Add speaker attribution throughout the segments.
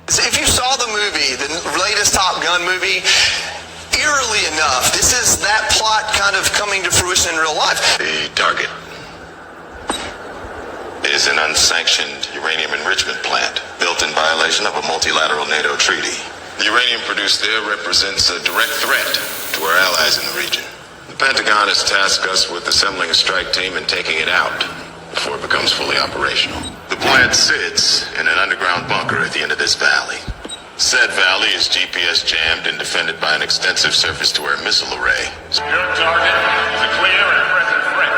Speaker 1: If you saw the movie, the latest Top Gun movie, eerily enough, this is that plot kind of coming to fruition in real life.
Speaker 2: The target is an unsanctioned uranium enrichment plant built in violation of a multilateral NATO treaty. The uranium produced there represents a direct threat to our allies in the region. The Pentagon has tasked us with assembling a strike team and taking it out before it becomes fully operational. The plant sits in an underground bunker at the end of this valley. Said valley is GPS jammed and defended by an extensive surface-to-air missile array.
Speaker 3: Your target is a clear and present threat.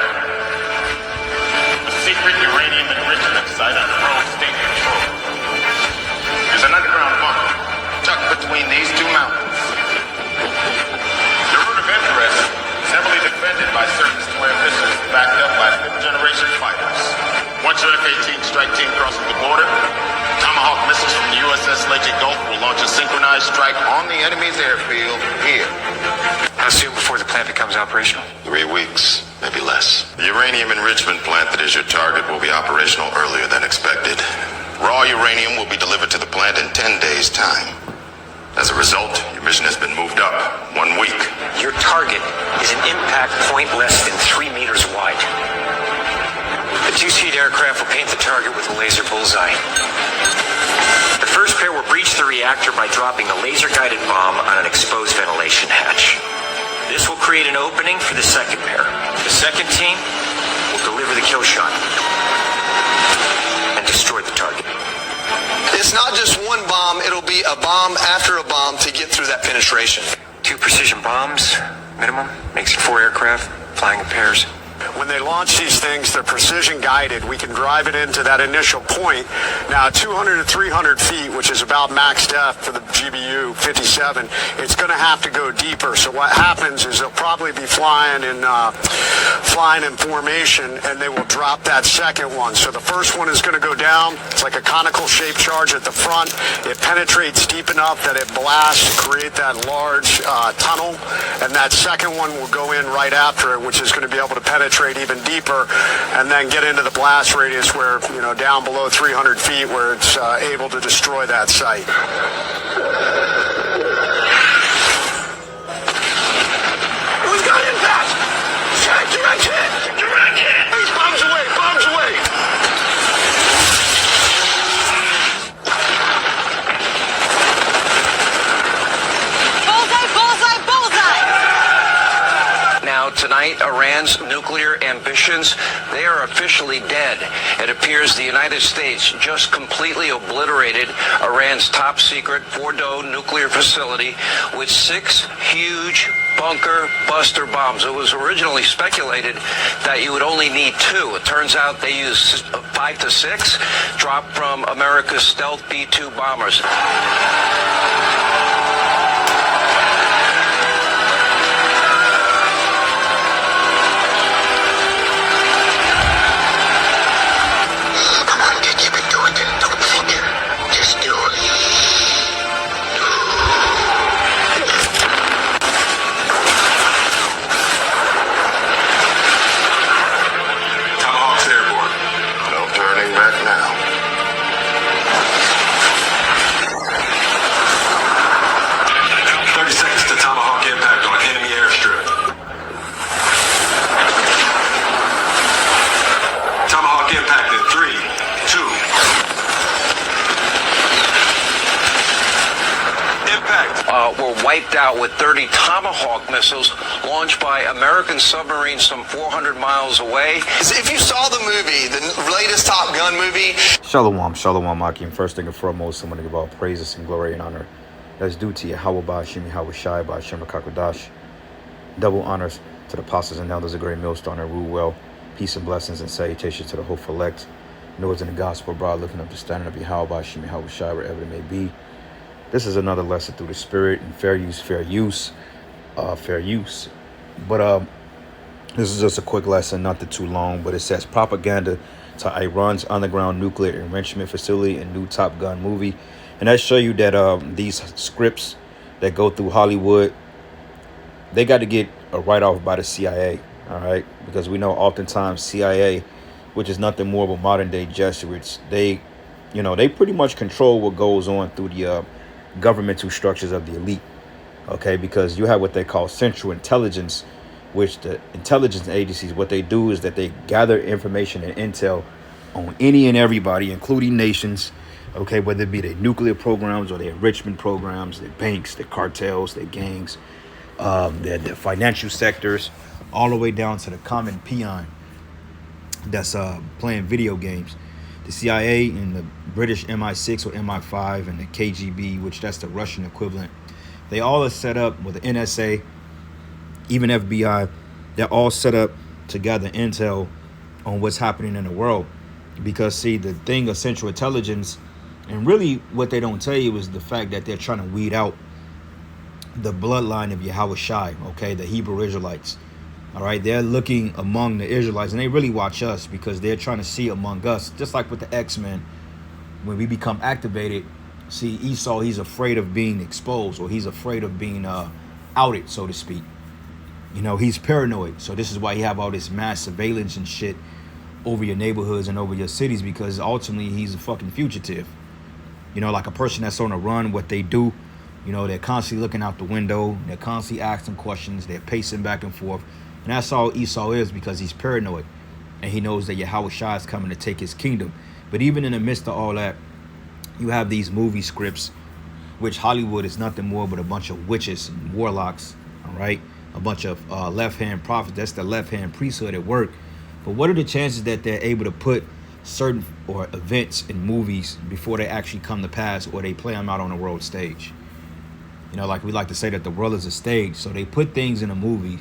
Speaker 3: A secret uranium enrichment site under Rome State control. There's an underground bunker tucked between these two mountains. Your route of interest is heavily defended by surface-to-air missiles backed up by fifth-generation fighters. Once your F-18 strike team crosses the border, Tomahawk missiles from the USS Leyte Gulf will launch a synchronized strike on the enemy's airfield here.
Speaker 4: How soon before the plant becomes operational?
Speaker 2: 3 weeks, maybe less. The uranium enrichment plant that is your target will be operational earlier than expected. Raw uranium will be delivered to the plant in 10 days' time. As a result, your mission has been moved up 1 week.
Speaker 4: Your target is an impact point less than 3 meters wide. The two-seat aircraft will paint the target with a laser bullseye. The first pair will breach the reactor by dropping a laser-guided bomb on an exposed ventilation hatch. This will create an opening for the second pair. The second team will deliver the kill shot and destroy the target.
Speaker 1: It's not just one bomb, it'll be a bomb after a bomb to get through that penetration.
Speaker 4: 2 precision bombs, minimum, makes it 4 aircraft, flying in pairs.
Speaker 5: When they launch these things, they're precision guided. We can drive it into that initial point. Now, 200 to 300 feet, which is about max depth for the GBU 57, it's going to have to go deeper. So what happens is they'll probably be flying in formation, and they will drop that second one. So the first one is going to go down. It's like a conical shaped charge at the front. It penetrates deep enough that it blasts, create that large tunnel, and that second one will go in right after it, which is going to be able to penetrate even deeper and then get into the blast radius where, down below 300 feet where it's able to destroy that site. Who's got impact? Direct hit! Direct hit! Hey, bombs away! Bombs away!
Speaker 6: Bullseye! Bullseye! Bullseye!
Speaker 7: Now, tonight, Iran's nuclear ambitions, they are officially dead. It appears the United States just completely obliterated Iran's top secret Fordow nuclear facility with 6 huge bunker buster bombs. It was originally speculated that you would only need 2. It turns out they used 5 to 6, dropped from America's stealth B-2 bombers. Were wiped out with 30 Tomahawk missiles launched by American submarines some 400 miles away.
Speaker 1: If you saw the movie, the latest Top Gun movie.
Speaker 8: Shalom, Akim. First thing and foremost, I'm going to give all praises and glory and honor that's due to Yahweh Ba'ashim, Yahweh Shai Ba'ashim Rakakwadash. Double honors to the apostles and elders of Great Millstone and rule well. Peace and blessings and salutations to the hopeful elect. Noah's in the gospel, brother, looking up the standard of Yahweh Ba'ashim, Yahweh Shai, wherever it may be. This is another lesson through the spirit and fair use. But this is just a quick lesson, not too long, but it says propaganda to Iran's underground nuclear enrichment facility and new Top Gun movie. And that show you that these scripts that go through Hollywood, they got to get a write-off by the CIA, all right? Because we know oftentimes CIA, which is nothing more but modern-day Jesuits, they You know, they pretty much control what goes on through the governmental structures of the elite. Okay, because you have what they call central intelligence, which the intelligence agencies, what they do is that they gather information and intel on any and everybody, including nations. Okay, whether it be their nuclear programs or their enrichment programs, their banks, their cartels, their gangs, their financial sectors, all the way down to the common peon that's playing video games. The CIA and the British MI6 or MI5 and the KGB, which that's the Russian equivalent, they all are set up with the NSA, even FBI. They're all set up to gather intel on what's happening in the world. Because, see, the thing of central intelligence, and really what they don't tell you is the fact that they're trying to weed out the bloodline of Yahweh Shai, okay, the Hebrew Israelites. All right, they're looking among the Israelites, and they really watch us because they're trying to see among us, just like with the X-Men, when we become activated. See, Esau, he's afraid of being exposed, or he's afraid of being outed, so to speak. You know, he's paranoid. So this is why you have all this mass surveillance and shit over your neighborhoods and over your cities, because ultimately he's a fucking fugitive. You know, like a person that's on a run, what they do, you know, they're constantly looking out the window. They're constantly asking questions. They're pacing back and forth. And that's all Esau is, because he's paranoid. And he knows that Yahweh Shai is coming to take his kingdom. But even in the midst of all that, you have these movie scripts, which Hollywood is nothing more but a bunch of witches and warlocks, all right? A bunch of left-hand prophets. That's the left-hand priesthood at work. But what are the chances that they're able to put certain or events in movies before they actually come to pass, or they play them out on the world stage? You know, like we like to say that the world is a stage. So they put things in a movie,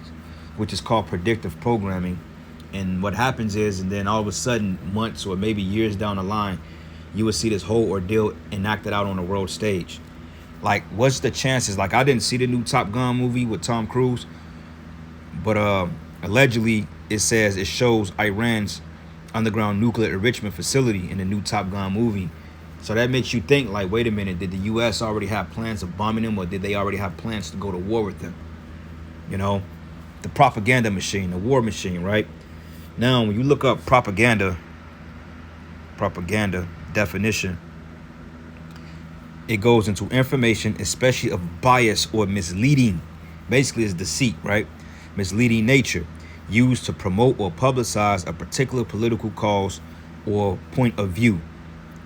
Speaker 8: which is called predictive programming. And what happens is, and then all of a sudden, months or maybe years down the line, you will see this whole ordeal enacted out on the world stage. Like, what's the chances? Like, I didn't see the new Top Gun movie with Tom Cruise, but allegedly it says it shows Iran's underground nuclear enrichment facility in the new Top Gun movie. So that makes you think, like, wait a minute, did the U.S. already have plans of bombing them, or did they already have plans to go to war with them? You know, the propaganda machine, the war machine, right? Now, when you look up propaganda definition, it goes into information, especially of bias or misleading. Basically, it's deceit, right? Misleading nature, used to promote or publicize a particular political cause or point of view.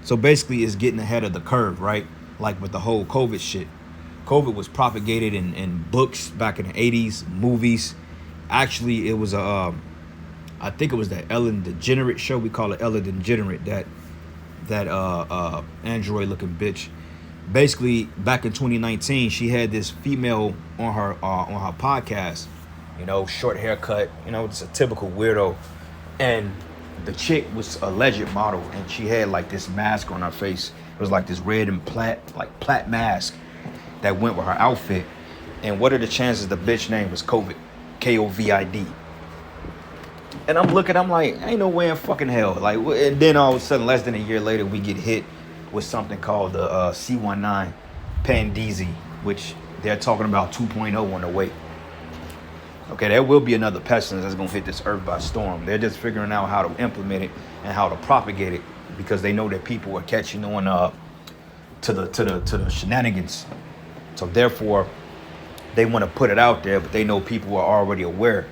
Speaker 8: So basically, it's getting ahead of the curve, right? Like with the whole COVID shit. COVID was propagated in books back in the 80s, movies. Actually, it was I think it was that Ellen DeGenerate show. We call it Ellen DeGenerate, that android-looking bitch. Basically, back in 2019, she had this female on her podcast. You know, short haircut. You know, it's a typical weirdo. And the chick was a alleged model, and she had like this mask on her face. It was like this red and plaid mask that went with her outfit. And what are the chances the bitch name was COVID? COVID. And I'm looking, I'm like, ain't no way in fucking hell. Like, and then all of a sudden, less than a year later, we get hit with something called the C19 Pandeezy, which they're talking about 2.0 on the way. Okay, there will be another pestilence that's gonna hit this earth by storm. They're just figuring out how to implement it and how to propagate it, because they know that people are catching on to the shenanigans. So therefore, they want to put it out there, but they know people are already aware.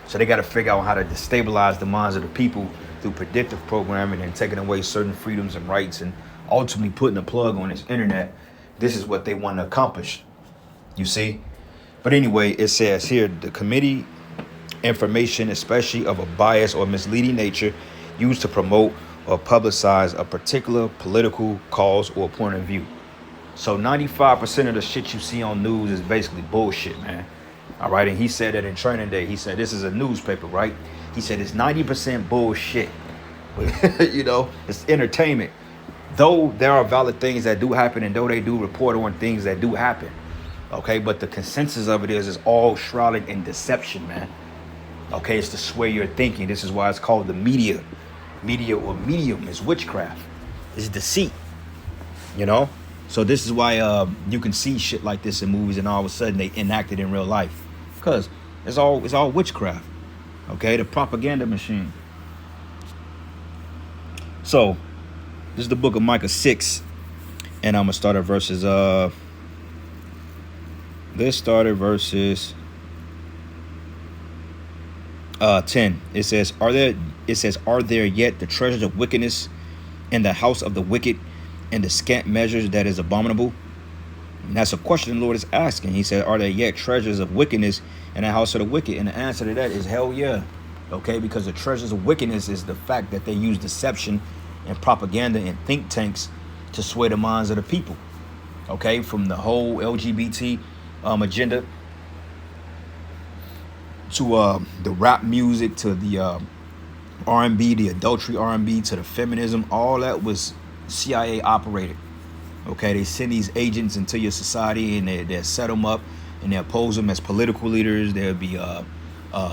Speaker 8: So they got to figure out how to destabilize the minds of the people through predictive programming and taking away certain freedoms and rights, and ultimately putting a plug on this internet. This is what they want to accomplish, you see? But anyway, it says here, the committee information, especially of a bias or misleading nature, used to promote or publicize a particular political cause or point of view. So 95% of the shit you see on news is basically bullshit, man. All right, and he said that in training day. He said, this is a newspaper, right? He said it's 90% bullshit. You know, it's entertainment. Though there are valid things that do happen, and though they do report on things that do happen, okay, but the consensus of it is all shrouded in deception, man. Okay, it's to sway your thinking. This is why it's called the media. Media or medium is witchcraft. It's deceit, you know? So this is why you can see shit like this in movies, and all of a sudden they enact it in real life, because it's all witchcraft. Okay, the propaganda machine. So This is the book of Micah 6. And I'm going to start at verses, let's start at verses 10. It says, are there yet the treasures of wickedness in the house of the wicked, and the scant measures that is abominable? And that's a question the Lord is asking. He said, are there yet treasures of wickedness in the house of the wicked? And the answer to that is hell yeah. Okay, because the treasures of wickedness is the fact that they use deception and propaganda and think tanks to sway the minds of the people. Okay, from the whole LGBT agenda to the rap music, to the R&B, the adultery R&B, to the feminism, all that was CIA operated. Okay, they send these agents into your society, and they set them up, and they pose them as political leaders. There'll be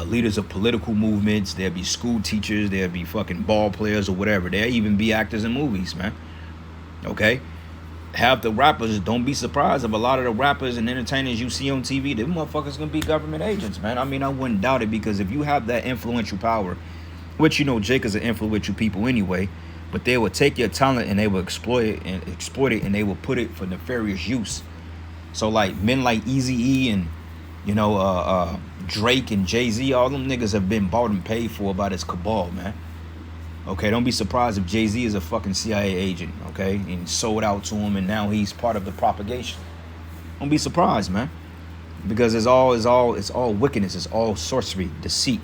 Speaker 8: leaders of political movements. There'll be school teachers. There'll be fucking ball players or whatever. There'll even be actors in movies, man. Okay, half the rappers, don't be surprised if a lot of the rappers and entertainers you see on TV, them motherfuckers gonna be government agents, man. I mean, I wouldn't doubt it, because if you have that influential power, which, you know, Jake is an influential people anyway, but they will take your talent and they will exploit it, and they will put it for nefarious use. So like men like Eazy-E and, you know, Drake and Jay-Z, all them niggas have been bought and paid for by this cabal, man. Okay, don't be surprised if Jay-Z is a fucking CIA agent, okay, and sold out to him, and now he's part of the propagation. Don't be surprised, man, because it's all wickedness, it's all sorcery, deceit.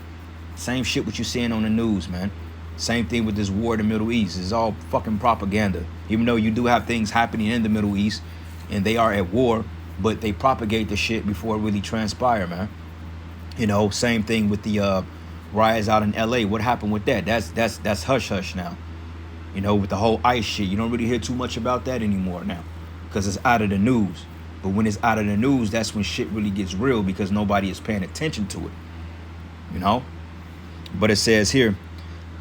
Speaker 8: Same shit what you're seeing on the news, man. Same thing with this war in the Middle East. It's all fucking propaganda. Even though you do have things happening in the Middle East, and they are at war, but they propagate the shit before it really transpire, man. You know, same thing with the riots out in LA. What happened with that? That's hush hush now. You know, with the whole ICE shit, you don't really hear too much about that anymore now, because it's out of the news. But when it's out of the news, that's when shit really gets real, because nobody is paying attention to it. You know? But it says here,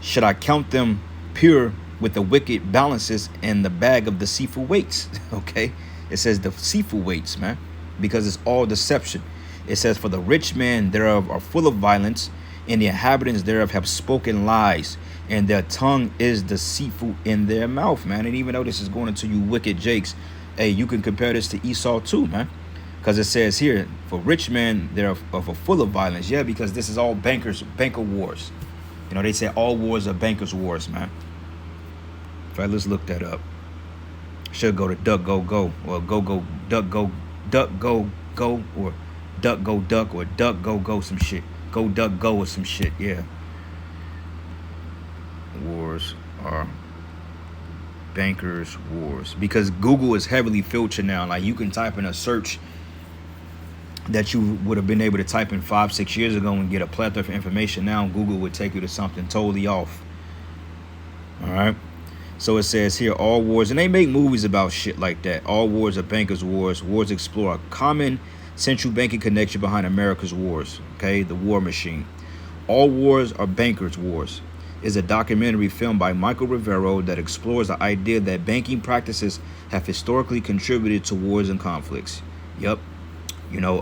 Speaker 8: should I count them pure with the wicked balances and the bag of deceitful weights? Okay? It says the deceitful weights, man, because it's all deception. It says, for the rich men thereof are full of violence, and the inhabitants thereof have spoken lies, and their tongue is deceitful in their mouth, man. And even though this is going into you wicked jakes, hey, you can compare this to Esau too, man, because it says here, for rich men thereof are full of violence. Yeah, because this is all banker wars. You know, they say all wars are bankers' wars, man. In fact, let's look that up. Should go to duck go go, or go duck go go, or duck go duck, or duck go go some shit. Go duck go or some shit, yeah. Wars are bankers' wars, because Google is heavily filtered now. Like, you can type in a search that you would have been able to type in 5-6 years ago and get a plethora of information. Now Google would take you to something totally off. All right. So it says here, all wars, and they make movies about shit like that. All wars are bankers' wars. Wars explore a common central banking connection behind America's wars. Okay, the war machine. All wars are bankers' wars is a documentary film by Michael Rivero that explores the idea that banking practices have historically contributed to wars and conflicts. Yep. You know,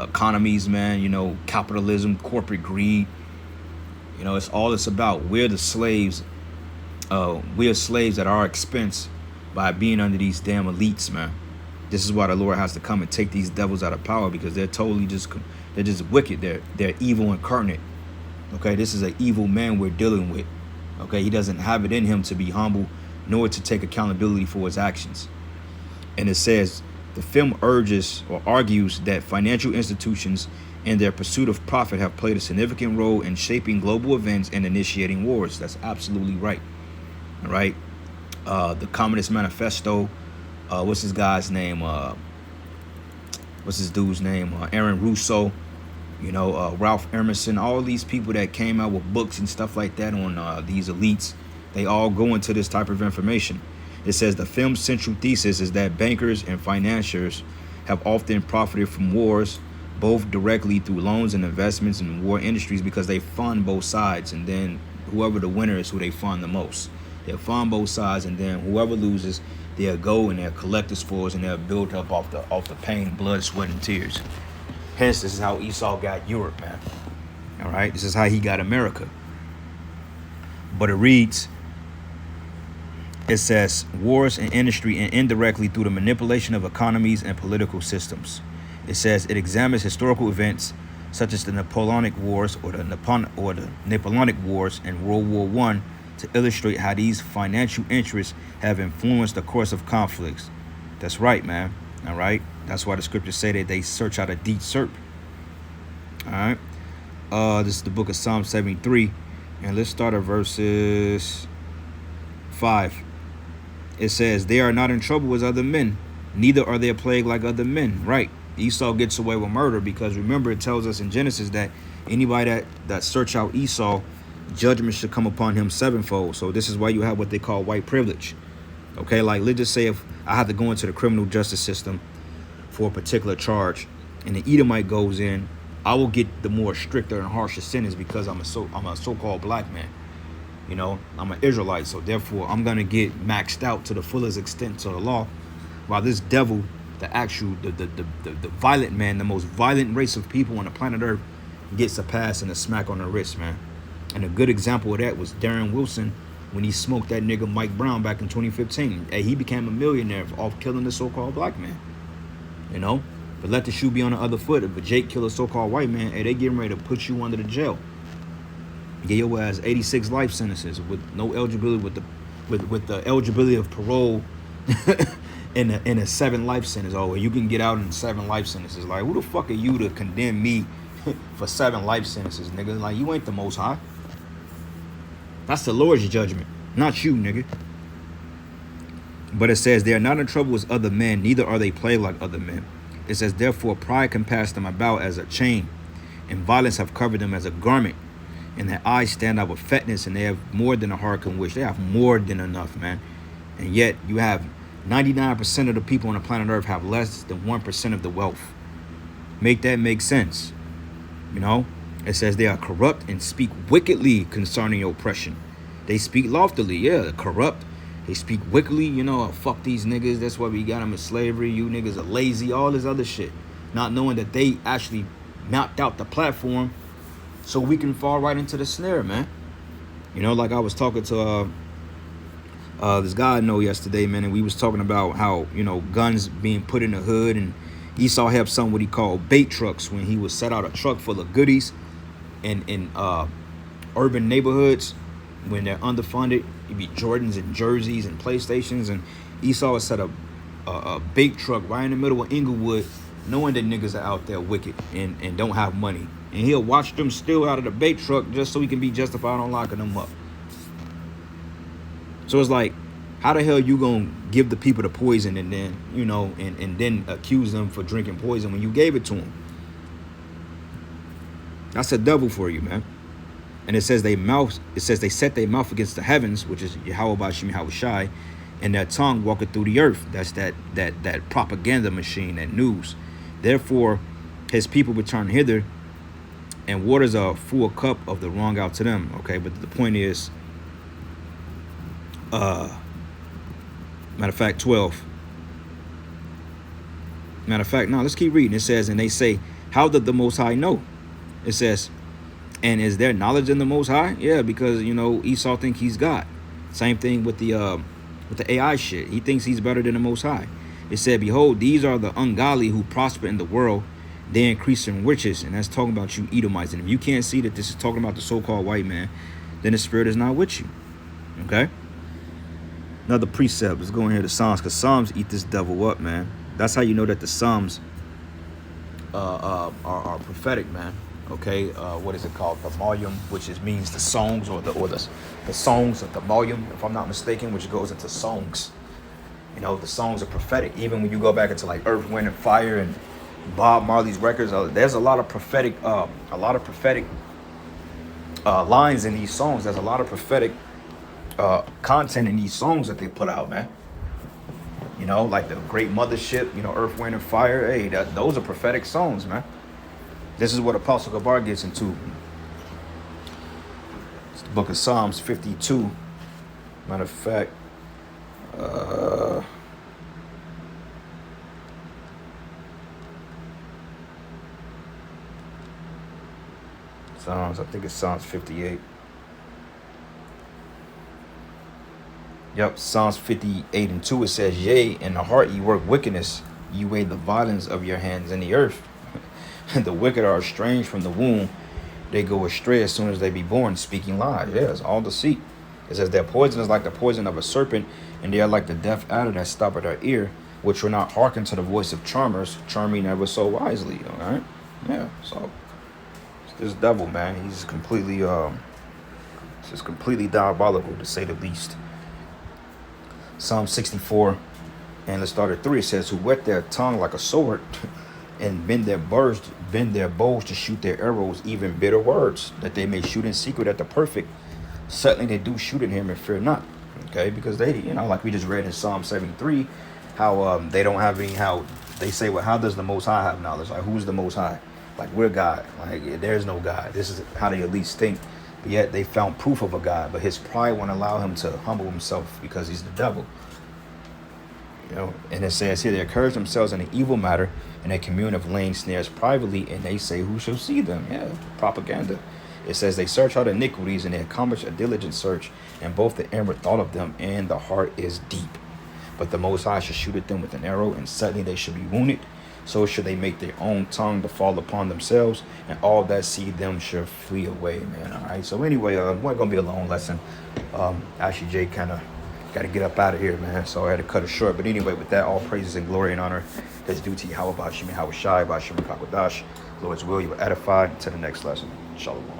Speaker 8: economies, man, you know, capitalism, corporate greed. You know, it's about. We're the slaves. We are slaves at our expense by being under these damn elites, man. This is why the Lord has to come and take these devils out of power, because they're totally they're just wicked. They're evil incarnate. Okay, this is an evil man we're dealing with. Okay, he doesn't have it in him to be humble, nor to take accountability for his actions. And it says, the film urges or argues that financial institutions in their pursuit of profit have played a significant role in shaping global events and initiating wars. That's absolutely right. All right. The Communist Manifesto. What's this guy's name? What's this dude's name? Aaron Russo. You know, Ralph Emerson. All these people that came out with books and stuff like that on these elites, they all go into this type of information. It says the film's central thesis is that bankers and financiers have often profited from wars, both directly through loans and investments in war industries, because they fund both sides, and then whoever the winner is who they fund the most. They'll fund both sides, and then whoever loses, they'll go and they'll collect the spoils, and they'll build up off the pain, blood, sweat, and tears. Hence, this is how Esau got Europe, man. All right, this is how he got America. But it reads, It says wars in industry and indirectly through the manipulation of economies and political systems. It says it examines historical events such as the Napoleonic Wars or the Napoleonic Wars and World War I to illustrate how these financial interests have influenced the course of conflicts. That's right, man. All right. That's why the scriptures say that they search out a deep serp. All right. This is the book of Psalm 73. And let's start at verses 5. It says, they are not in trouble as other men, neither are they a plague like other men. Right. Esau gets away with murder because remember it tells us in Genesis that anybody that search out Esau, judgment should come upon him sevenfold. So this is why you have what they call white privilege. Okay, like let's just say if I have to go into the criminal justice system for a particular charge and the Edomite goes in, I will get the more stricter and harsher sentence because I'm a so-called black man. You know, I'm an Israelite, so therefore I'm gonna get maxed out to the fullest extent of the law, while this devil, the actual the violent man, the most violent race of people on the planet Earth, gets a pass and a smack on the wrist, man. And a good example of that was Darren Wilson when he smoked that nigga Mike Brown back in 2015. Hey, he became a millionaire off killing the so-called black man. You know? But let the shoe be on the other foot. If a Jake kill a so-called white man, hey, they getting ready to put you under the jail. Get your ass 86 life sentences with no eligibility with the eligibility of parole in a 7 life sentence. Oh, well, you can get out in 7 life sentences. Like, who the fuck are you to condemn me for 7 life sentences, nigga? Like, you ain't the Most High. That's the Lord's judgment, not you, nigga. But it says, they are not in trouble as other men, neither are they plagued like other men. It says, therefore pride compassed them about as a chain, and violence have covered them as a garment. And their eyes stand out with fatness, and they have more than a heart can wish. They have more than enough, man. And yet you have 99% of the people on the planet Earth have less than 1% of the wealth. Make that make sense. You know? It says they are corrupt and speak wickedly concerning oppression. They speak loftily, yeah, they're corrupt. They speak wickedly, you know, fuck these niggas. That's why we got them in slavery. You niggas are lazy, all this other shit. Not knowing that they actually mapped out the platform so we can fall right into the snare, man. You know, like I was talking to this guy I know yesterday, man, and we was talking about how, you know, guns being put in the hood, and Esau had something what he called bait trucks when he would set out a truck full of goodies in urban neighborhoods when they're underfunded. It'd be Jordans and jerseys and PlayStations, and Esau would set a bait truck right in the middle of Inglewood, knowing that niggas are out there wicked and don't have money. And he'll watch them steal out of the bait truck just so he can be justified on locking them up. So it's like, how the hell you gonna give the people the poison and then, you know, and then accuse them for drinking poison when you gave it to them? That's the devil for you, man. And it says they set their mouth against the heavens, which is Yahweh Bashim Yahushai, and their tongue walketh through the earth. That's that propaganda machine, that news. Therefore, his people return hither, and waters a full cup of the wrong out to them. Okay, but the point is, matter of fact, 12. Matter of fact, no, let's keep reading. It says, and they say, how did the Most High know? It says, and is there knowledge in the Most High? Yeah, because, you know, Esau think he's God. Same thing with the AI shit. He thinks he's better than the Most High. It said, behold, these are the ungodly who prosper in the world. They increase in riches. And that's talking about you Edomites. And if you can't see that this is talking about the so-called white man, then the spirit is not with you. Okay? Another precept. Let's go in here to Psalms, because Psalms eat this devil up, man. That's how you know that the Psalms are prophetic, man. Okay, what is it called? The volume, which means the songs, or the songs of the volume, if I'm not mistaken, which goes into songs. You know, the songs are prophetic. Even when you go back into like Earth, Wind, and Fire and Bob Marley's records, there's a lot of prophetic, lines in these songs. There's a lot of prophetic content in these songs that they put out, man. You know, like the Great Mothership, you know, Earth, Wind, and Fire. Hey, those are prophetic songs, man. This is what Apostle Gabar gets into. It's the book of Psalms 52. Matter of fact, Psalms, I think it's Psalms 58. Yep, Psalms 58:2, it says, yea, in the heart you work wickedness, you weigh the violence of your hands in the earth. And the wicked are estranged from the womb. They go astray as soon as they be born, speaking lies. Yeah, it's all deceit. It says their poison is like the poison of a serpent, and they are like the deaf adder that stop at their ear, which will not hearken to the voice of charmers, charming ever so wisely. All right? Yeah, so this devil, man, he's completely just completely diabolical, to say the least. Psalm 64, and let's start at 3. It says, who wet their tongue like a sword and bend their bows to shoot their arrows, even bitter words, that they may shoot in secret at the perfect. Certainly they do shoot at him and fear not. Okay, because they, like we just read in Psalm 73, how they don't have any, how they say, well, how does the Most High have knowledge? Like, who's the Most High? Like, we're God. Like, there's no God. This is how they at least think. But yet they found proof of a God, but his pride won't allow him to humble himself because he's the devil. And it says here, they encourage themselves in an evil matter, and they commune of laying snares privately, and they say, who shall see them? Yeah, propaganda. It says they search out iniquities, and they accomplish a diligent search, and both the inward thought of them and the heart is deep. But the Most High shall shoot at them with an arrow, and suddenly they shall be wounded. So should they make their own tongue to fall upon themselves, and all that see them shall flee away, man. All right. So anyway, it wasn't gonna be a long lesson. Actually, Jay kind of got to get up out of here, man. So I had to cut it short. But anyway, with that, all praises and glory and honor is due to Yahweh Bashim, Yahweh Shai, Bashim Kakwadash. Lord's will, you will edify. Until the next lesson. Shalom.